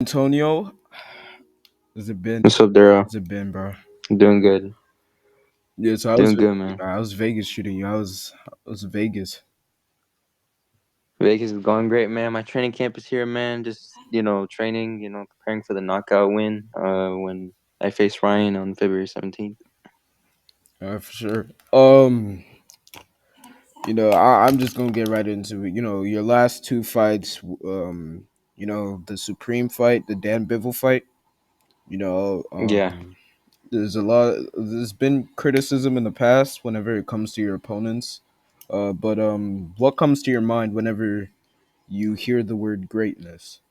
Antonio, has it been? What's up, Daryl? Has it been, bro? Doing good. Yeah, so Doing good, man. I was Vegas shooting you. I was Vegas. Vegas is going great, man. My training camp is here, man. Just, training, preparing for the knockout win when I face Ryan on February 17th. For sure. I'm just gonna get right into it. Your last two fights. The Supreme fight, the Dan Bivol fight. You know, Yeah. um, There's been criticism in the past whenever it comes to your opponents. But what comes to your mind whenever you hear the word greatness?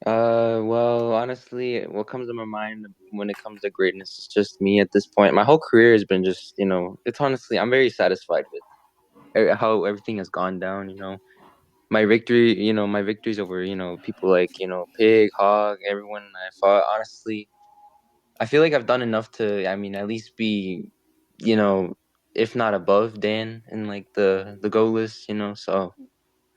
Well, honestly, what comes to my mind when it comes to greatness is just me at this point. My whole career has been just, it's honestly, I'm very satisfied with how everything has gone down, my victories over, people like, Pig, Hog, everyone I fought, honestly. I feel like I've done enough to, I mean, at least be, you know, if not above Dan in like the goal list, So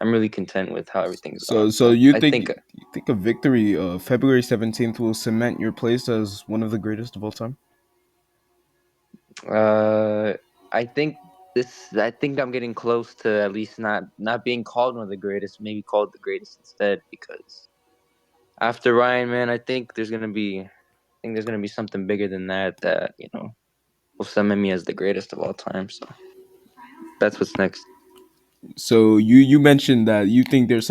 I'm really content with how everything's So, gone. so So you I think think, you think a victory, February 17th, will cement your place as one of the greatest of all time? uh, I think I'm getting close to at least not being called one of the greatest, maybe called the greatest instead. Because after Ryan, man, I think there's gonna be something bigger than that will cement me as the greatest of all time. So that's what's next. So you mentioned that you think there's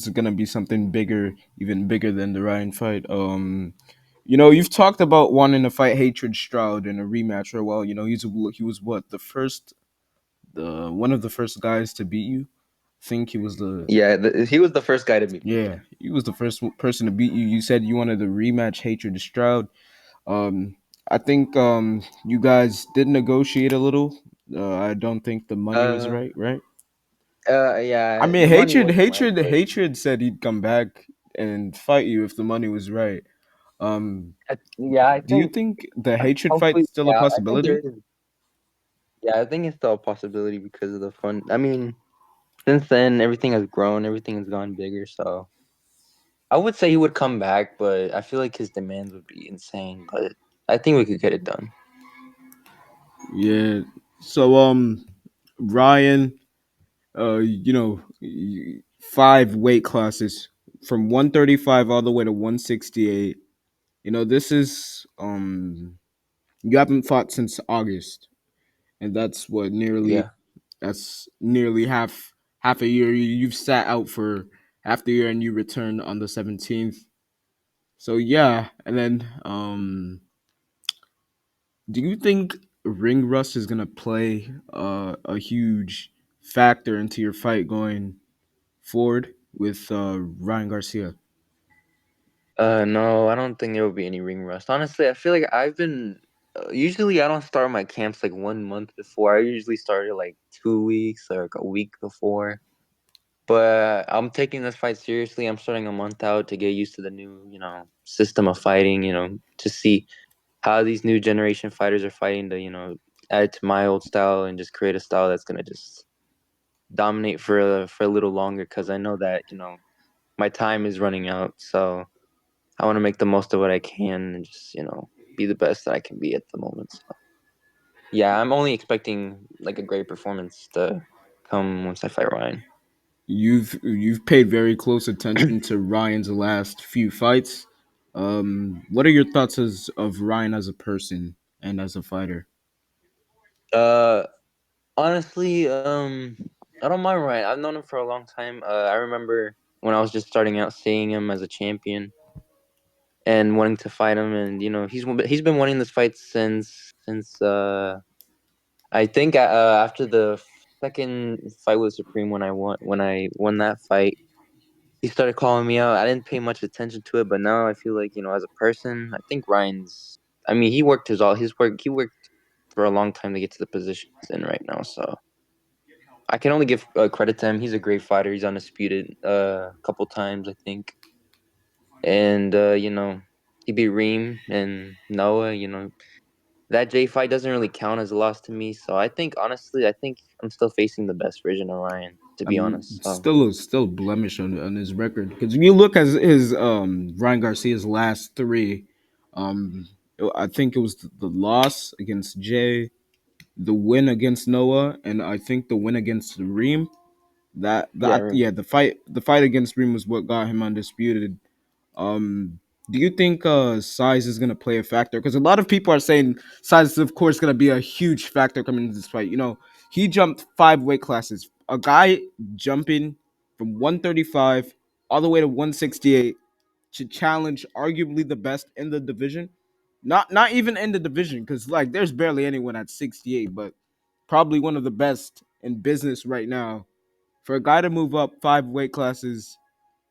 gonna be something bigger, even bigger than the Ryan fight. You've talked about wanting to fight Hatred Stroud in a rematch for a while. He was what, the one of the first guys to beat you. I think he was the Yeah, he was the first guy to meet me. Yeah, he was the first person to beat you. You said you wanted the rematch Hatred Stroud. Um, I think you guys did negotiate a little. I don't think the money was Uh, right? I yeah, mean, the money hatred, wasn't right, hatred, but hatred said he'd come back and fight you if the money was right. Um, yeah, do you think the hatred hopefully, fight's still a yeah, I think there possibility? is. Yeah, I think it's still a possibility because of the fun. I mean, since then, everything has grown, everything has gone bigger. So I would say he would come back, but I feel like his demands would be insane. But I think we could get it done. Yeah. So Ryan, five weight classes from 135 all the way to 168. This is you haven't fought since August, and Yeah. that's nearly half a year. You've sat out for half the year, and you returned on the 17th. So yeah, and then do you think ring rust is gonna play a huge factor into your fight going forward with Ryan Garcia? No, I don't think there will be any ring rust. Honestly, I feel like I've been. Usually, I don't start my camps like 1 month before. I usually start it like 2 weeks or like a week before. But I'm taking this fight seriously. I'm starting a month out to get used to the new, system of fighting, to see how these new generation fighters are fighting to, add to my old style and just create a style that's gonna just dominate for a little longer because I know that, my time is running out. So I want to make the most of what I can and just, be the best that I can be at the moment. So yeah, I'm only expecting like a great performance to come once I fight Ryan. You've paid very close attention to Ryan's last few fights. What are your thoughts of Ryan as a person and as a fighter? Uh, Honestly, I don't mind Ryan. I've known him for a long time. I remember when I was just starting out, seeing him as a champion and wanting to fight him, and he's been wanting this fight since I think after the second fight with Supreme when I won that fight, he started calling me out. I didn't pay much attention to it, but now I feel like as a person, I think Ryan's. I mean, he worked his work. He worked for a long time to get to the position he's in right now, so. I can only give credit to him. He's a great fighter. He's undisputed a couple times, I think. And he beat Reem and Noah. That J fight doesn't really count as a loss to me. So I think honestly, I think I'm still facing the best version of Ryan. to I be mean, honest. So still blemish on his record because when you look at his Ryan Garcia's last three, um, I think it was the loss against Jay, the win against Noah, and I think the win against Reem. yeah, Yeah, the fight against Reem was what got him undisputed. Um, do you think size is gonna play a factor? Because a lot of people are saying size is of course gonna be a huge factor coming into this fight. You know, he jumped 5 weight classes. A guy jumping from 135 all the way to 168 to challenge arguably the best in the division. Not even in the division, because like there's barely anyone at 68, but probably one of the best in business right now. For a guy to move up 5 weight classes,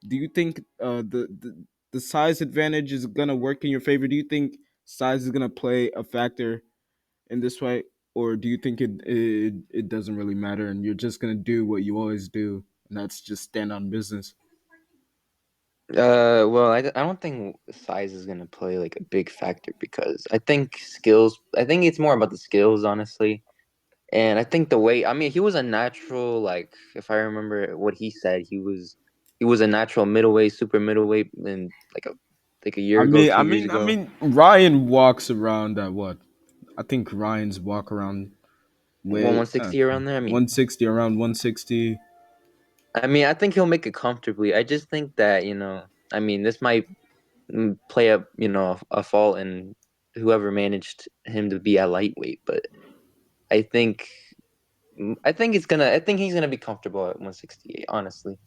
do you think the size advantage is gonna work in your favor? Do you think size is gonna play a factor in this fight, or do you think it doesn't really matter and you're just gonna do what you always do, and that's just stand on business? well, I don't think size is gonna play like a big factor because I think skills. I think it's more about the skills, honestly. And I think the weight. I mean, he was a natural. Like, if I remember what he said, he was a natural middleweight, super middleweight, in like a year I ago, mean, I 2 years mean, I ago. mean, Ryan walks around at what? I think Ryan's walk around One weight 160 around there. I mean, 160, around 160. I think he'll make it comfortably. I just think that I mean, this might play a fault in whoever managed him to be at lightweight, but I think I think he's gonna be comfortable at 168. Honestly,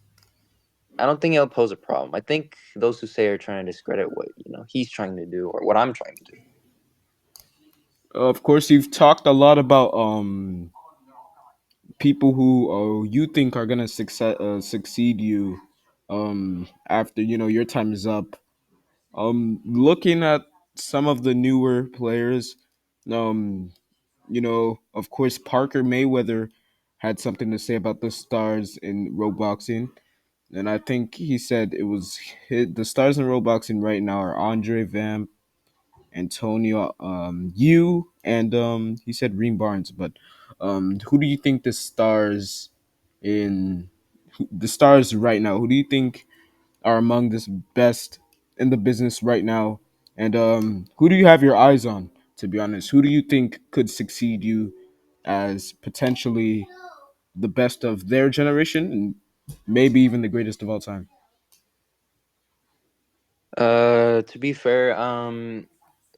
I don't think it'll pose a problem. I think those who say are trying to discredit what he's trying to do or what I'm trying to do. Of course, you've talked a lot about people who you think are gonna succeed you after your time is up. Looking at some of the newer players, um, of course, Parker Mayweather had something to say about the stars in road boxing, and I think he said it was the stars in road boxing right now are Andre Vamp, Antonio, you, and he said Reem Barnes. But who do you think in the stars right now? Who do you think are among this best in the business right now? And who do you have your eyes on? To be honest, who do you think could succeed you as potentially the best of their generation and maybe even the greatest of all time? To be fair,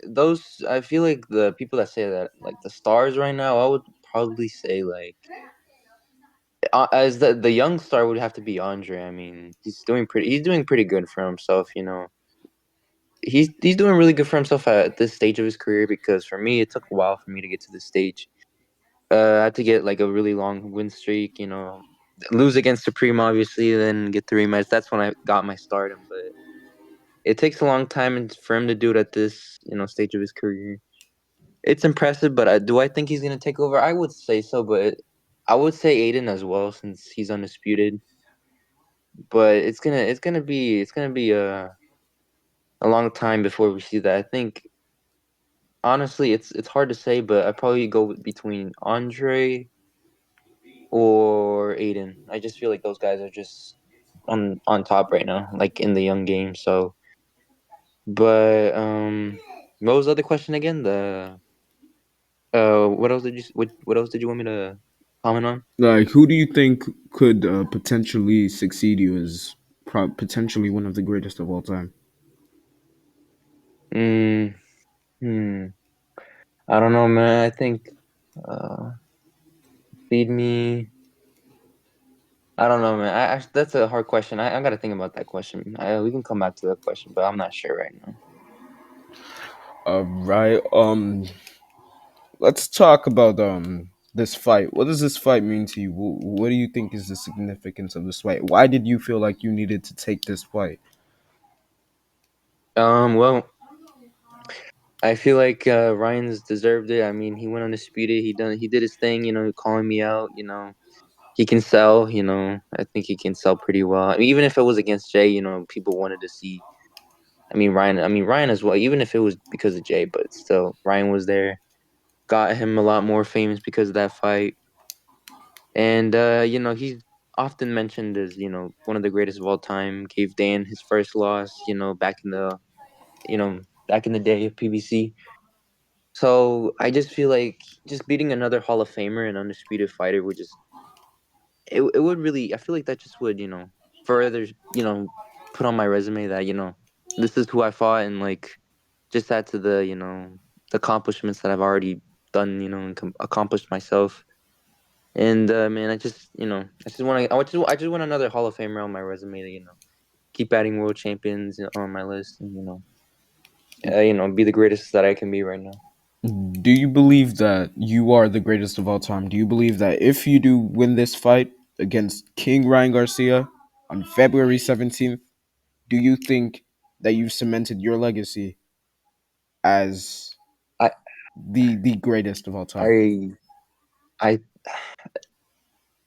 those I feel like the people that say that like the stars right now, I would probably say like as the young star would have to be Andre. I mean, he's doing pretty good for himself. He's doing really good for himself at this stage of his career because for me it took a while for me to get to this stage. I had to get like a really long win streak. Lose against Supreme obviously, then get the rematch. That's when I got my stardom, but it takes a long time for him to do it at this stage of his career. It's impressive, but do I think he's gonna take over? I would say so, but I would say Aiden as well since he's undisputed. But it's gonna be a long time before we see that. I think honestly, it's hard to say, but I'd probably go between Andre or Aiden. I just feel like those guys are just on top right now, like in the young game. So, but what was the other question again? What else did what else did you want me to comment on? Like, who do you think could potentially succeed you as potentially one of the greatest of all time? Mm, hmm. I don't know, man. I think uh, feed me. I don't know, man. That's a hard question. I got to think about that question. We can come back to that question, but I'm not sure right now. Right. Let's talk about this fight. What does this fight mean to you? What do you think is the significance of this fight? Why did you feel like you needed to take this fight? Well, I feel like Ryan's deserved it. I mean, he went undisputed. He did his thing. Calling me out. He can sell. I think he can sell pretty well. I mean, even if it was against Jay, people wanted to see. I mean Ryan as well. Even if it was because of Jay, but still, Ryan was there. Got him a lot more famous because of that fight. And he's often mentioned as one of the greatest of all time. Gave Dan his first loss, back in the day of PBC. So I just feel like just beating another Hall of Famer and undisputed fighter would just it would really, I feel like that just would further put on my resume that this is who I fought, and like just add to the accomplishments that I've already done, and accomplished myself. And man, I just want another Hall of Famer on my resume to keep adding world champions on my list, and be the greatest that I can be right now. Do you believe that you are the greatest of all time? Do you believe that if you do win this fight against King Ryan Garcia on February 17th, do you think that you've cemented your legacy as I the greatest of all time? I I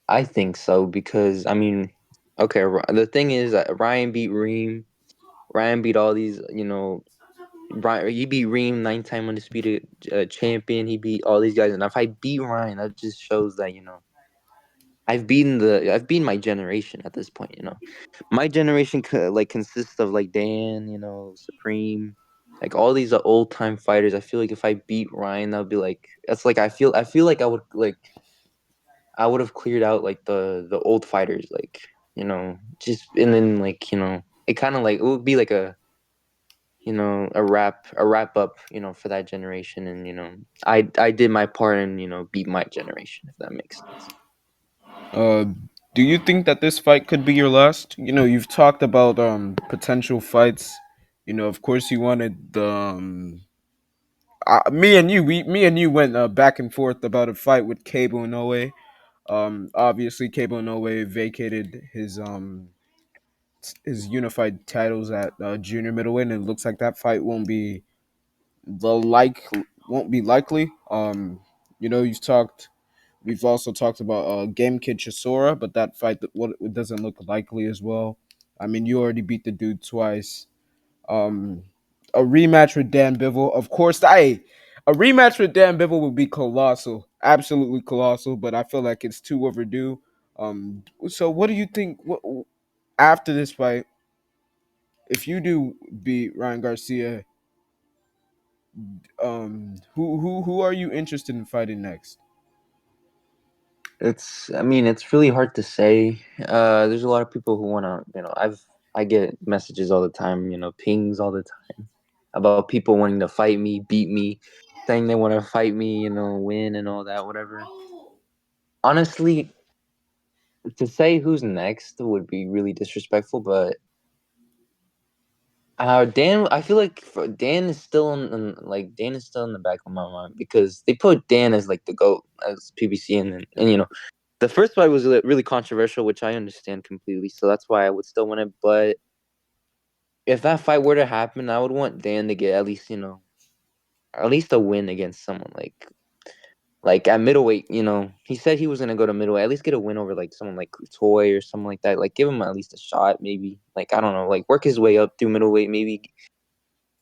I think so because I mean, okay, the thing is that Ryan beat Reem. Ryan beat all these, Ryan, he beat Reem, 9-time undisputed champion. He beat all these guys, and if I beat Ryan, that just shows that I've beaten my generation at this point. My generation like consists of like Dan, Supreme, like all these old time fighters. I feel like if I beat Ryan, that would be like that's like I feel like I would have cleared out like the old fighters, like just and then like it kind of like it would be like a wrap up for that generation, and I did my part and beat my generation, if that makes sense. Uh, do you think that this fight could be your last? You've talked about potential fights. Of course, you wanted the me and you went back and forth about a fight with Cable Noe. Obviously, Cable Noe vacated his unified titles at junior middleweight, and it looks like that fight the like won't be likely. You've talked. We've also talked about Game Kid Chisora, but that fight what it doesn't look likely as well. I mean, you already beat the dude twice. Um, a rematch with Dan Bivol, of course. A rematch with Dan Bivol would be colossal, absolutely colossal. But I feel like it's too overdue. So what do you think? After this fight, if you do beat Ryan Garcia, who are you interested in fighting next? I mean, it's really hard to say. There's a lot of people who want to, I get messages all the time, pings all the time about people wanting to fight me, beat me, saying they want to fight me, win and all that, whatever. Honestly, to say who's next would be really disrespectful, but Dan, I feel like Dan is still like Dan is still in the back of my mind because they put Dan as like the GOAT as PBC, and the first fight was really controversial, which I understand completely. So that's why I would still want it. But if that fight were to happen, I would want Dan to get at least at least a win against someone like at middleweight. He said he was gonna go to middleweight. At least get a win over like someone like Toy or something like that. Like give him at least a shot, maybe. Like I don't know, like work his way up through middleweight, maybe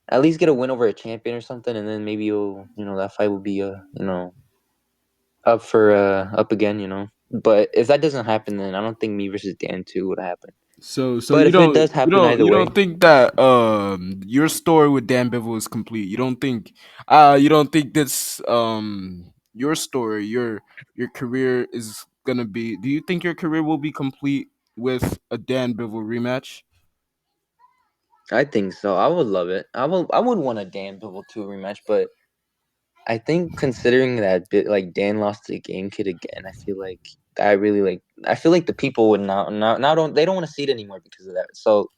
at least get a win over a champion or something, and then maybe you'll that fight will be up for up again. But if that doesn't happen, then I don't think me versus Dan 2 would happen. So But if it does happen either you way, don't think that your story with Dan Bivol is complete. You don't think this your story your career is gonna be. Do you think your career will be complete with a Dan Bivol rematch? I think so. I would love it. I would want a Dan Bivol 2 rematch, but I think considering that bit like Dan lost to the Game Kid again, I feel like I feel like the people would now don't want to see it anymore because of that. So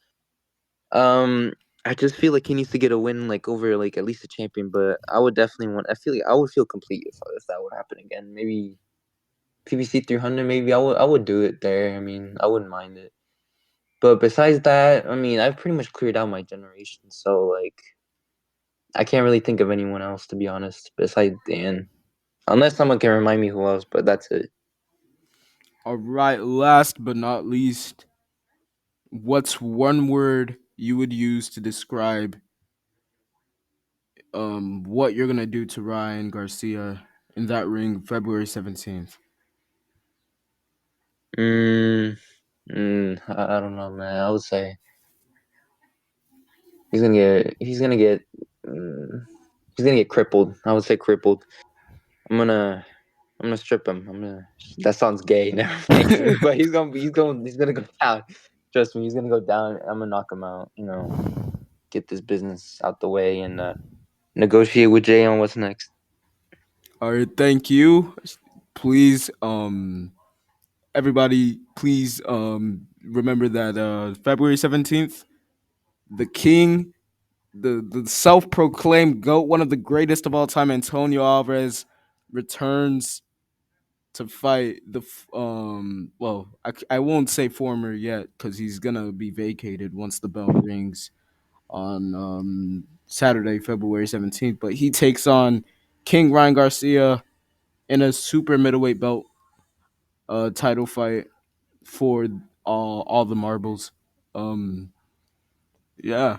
um I just feel like he needs to get a win like over like at least a champion, but I feel like I would feel complete if that would happen again. Maybe PBC 300, maybe I would do it there. I mean, I wouldn't mind it. But besides that, I mean, I've pretty much cleared out my generation, so like I can't really think of anyone else to be honest, besides Dan. Unless someone can remind me who else, but that's it. All right. Last but not least, what's one word you would use to describe what you're gonna do to Ryan Garcia in that ring February 17th? Mm, I don't know, man. I would say he's gonna get he's gonna get mm, he's gonna get crippled. I would say crippled. I'm gonna I'm gonna strip him. I'm gonna. That sounds gay. Never mind. But he's gonna go down. Trust me, he's gonna go down. I'm gonna knock him out. Get this business out the way and negotiate with Jay on what's next. All right, thank you. Please, everybody, please remember that February 17th, the King, the self-proclaimed GOAT, one of the greatest of all time, Antonio Alvarez, returns to fight well, I won't say former yet because he's gonna be vacated once the bell rings on Saturday, February 17th. But he takes on King Ryan Garcia in a super middleweight belt title fight for all the marbles. Um, yeah.